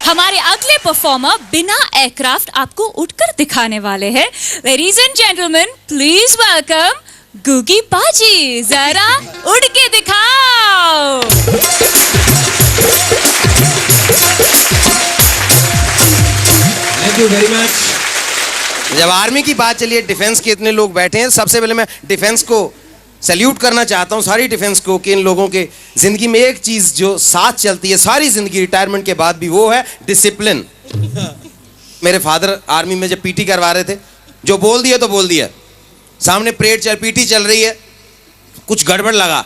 हमारे अगले परफॉर्मर बिना एयरक्राफ्ट आपको उड़कर दिखाने वाले हैं। Ladies and gentleman, please welcome Gugi बाजी। जरा उड़ के दिखाओ। Thank you very much. जब आर्मी की बात चली है, डिफेंस के इतने लोग बैठे हैं, सबसे पहले मैं डिफेंस को सैल्यूट करना चाहता हूं, सारी डिफेंस को, कि इन लोगों के जिंदगी में एक चीज जो साथ चलती है सारी जिंदगी रिटायरमेंट के बाद भी, वो है डिसिप्लिन। मेरे फादर आर्मी में जब पीटी करवा रहे थे, जो बोल दिया तो बोल दिया। सामने पीटी चल रही है, कुछ गड़बड़ लगा,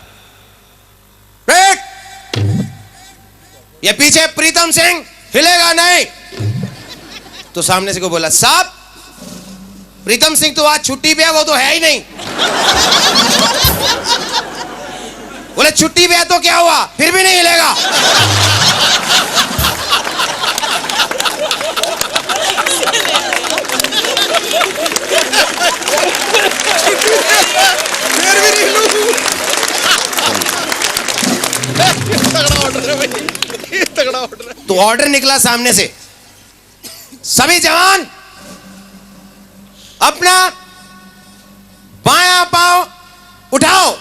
ये पीछे प्रीतम सिंह हिलेगा नहीं, तो सामने से को बोला, साहब प्रीतम सिंह तो आज छुट्टी पे है, वो तो है ही नहीं। बोले छुट्टी पे है तो क्या हुआ, फिर भी नहीं हिलेगा। फिर भी नहीं तगड़ा ऑर्डर। तो ऑर्डर निकला सामने से, सभी जवान अपना बायां पांव उठाओ।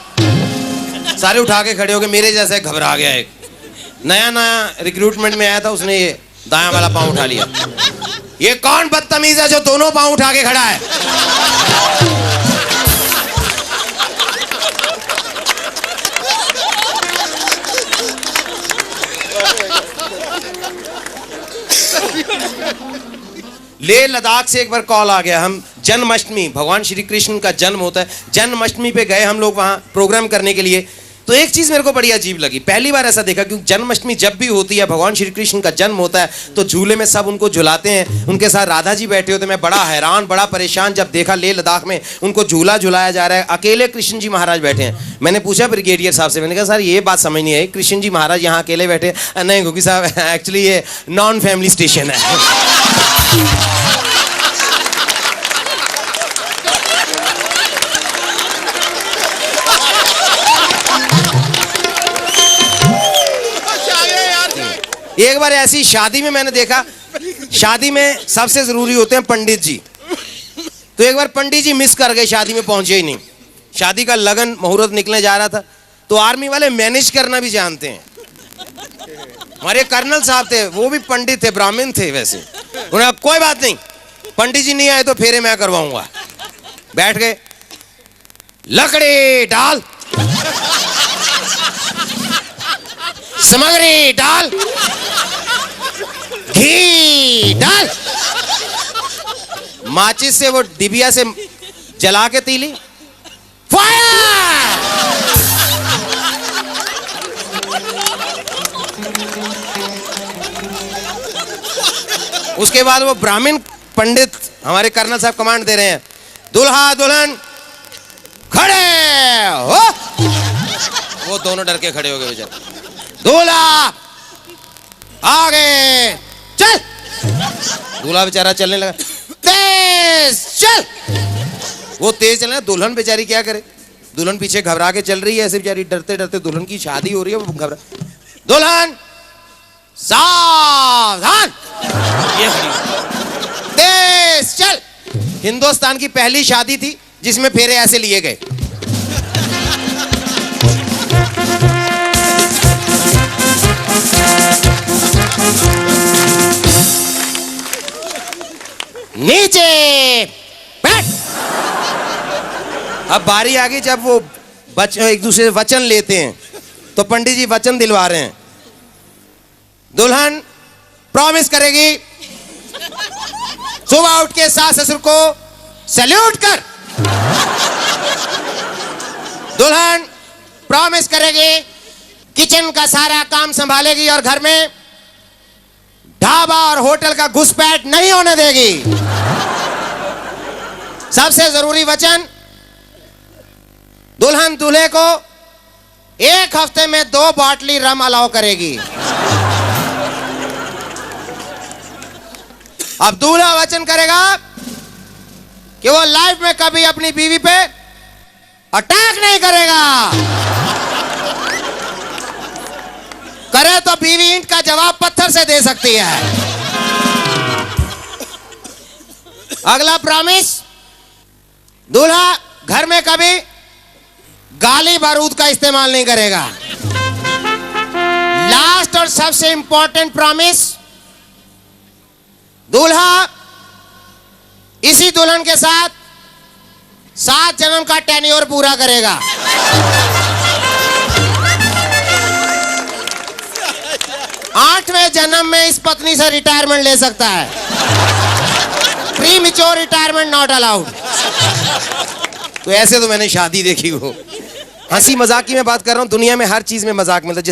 सारे उठा के खड़े हो गए। मेरे जैसे घबरा गया, एक नया रिक्रूटमेंट में आया था, उसने ये दायां वाला पांव उठा लिया। ये कौन बदतमीज है जो दोनों पांव उठा के खड़ा है? लेह लद्दाख से एक बार कॉल आ गया। हम जन्माष्टमी, भगवान श्री कृष्ण का जन्म होता है, जन्माष्टमी पे गए हम लोग वहाँ प्रोग्राम करने के लिए। तो एक चीज़ मेरे को बड़ी अजीब लगी, पहली बार ऐसा देखा, क्योंकि जन्माष्टमी जब भी होती है, भगवान श्री कृष्ण का जन्म होता है, तो झूले में सब उनको झुलाते हैं, उनके साथ राधा जी बैठे होते। मैं बड़ा हैरान, बड़ा परेशान जब देखा लेह लद्दाख में उनको झूला झुलाया जा रहा है, अकेले कृष्ण जी महाराज बैठे हैं। मैंने पूछा ब्रिगेडियर साहब से, मैंने कहा सर ये बात समझ नहीं आई, कृष्ण जी महाराज यहाँ अकेले बैठे? नहीं गुगी साहब, एक्चुअली ये नॉन फैमिली स्टेशन है। एक बार ऐसी शादी में मैंने देखा, शादी में सबसे जरूरी होते हैं पंडित जी। तो एक बार पंडित जी मिस कर गए, शादी में पहुंचे ही नहीं। शादी का लगन मुहूर्त निकलने जा रहा था, तो आर्मी वाले मैनेज करना भी जानते हैं। हमारे कर्नल साहब थे, वो भी पंडित थे, ब्राह्मण थे वैसे। उन्हें कोई बात नहीं, पंडित जी नहीं आए तो फेरे मैं करवाऊंगा। बैठ गए, लकड़ी डाल, सामग्री डाल, घी डाल, माचिस से वो डिबिया से जला के तीली, फायर। उसके बाद वो ब्राह्मण पंडित हमारे कर्नल साहब कमांड दे रहे हैं, दुल्हा दुल्हन खड़े हो। वो दोनों डर के खड़े हो गए बेचारे। दूल्हा आगे चल। दूल्हा बेचारा चलने लगा, तेज चल। वो तेज चलना, दुल्हन बेचारी क्या करे, दुल्हन पीछे घबरा के चल रही है, ऐसे बेचारी डरते डरते, दुल्हन की शादी हो रही है, वो घबरा। दुल्हन सावधान, तेज चल। हिंदुस्तान की पहली शादी थी जिसमें फेरे ऐसे लिए गए। नीचे बैठ। अब बारी आ गई जब वो एक दूसरे से वचन लेते हैं, तो पंडित जी वचन दिलवा रहे हैं। दुल्हन प्रॉमिस करेगी, सुबह उठ के सास ससुर को सैल्यूट कर। दुल्हन प्रॉमिस करेगी, किचन का सारा काम संभालेगी और घर में ढाबा और होटल का घुसपैठ नहीं होने देगी। सबसे जरूरी वचन, दुल्हन दूल्हे को 1 हफ्ते में 2 बाटली रम अलाउ करेगी। अब दूल्हा वचन करेगा कि वो लाइफ में कभी अपनी बीवी पे अटैक नहीं करेगा। करे तो बीवी ईंट का जवाब पत्थर से दे सकती है। अगला प्रॉमिस, दूल्हा घर में कभी गाली बारूद का इस्तेमाल नहीं करेगा। लास्ट और सबसे इंपॉर्टेंट प्रॉमिस, दूल्हा इसी दुल्हन के साथ 7 जन्म का टेन्योर पूरा करेगा। 8वें जन्म में इस पत्नी से रिटायरमेंट ले सकता है। Premature retirement not allowed. तो ऐसे तो मैंने शादी देखी हो। हंसी मजाक की मैं बात कर रहा हूं, दुनिया में हर चीज में मजाक मिलता है।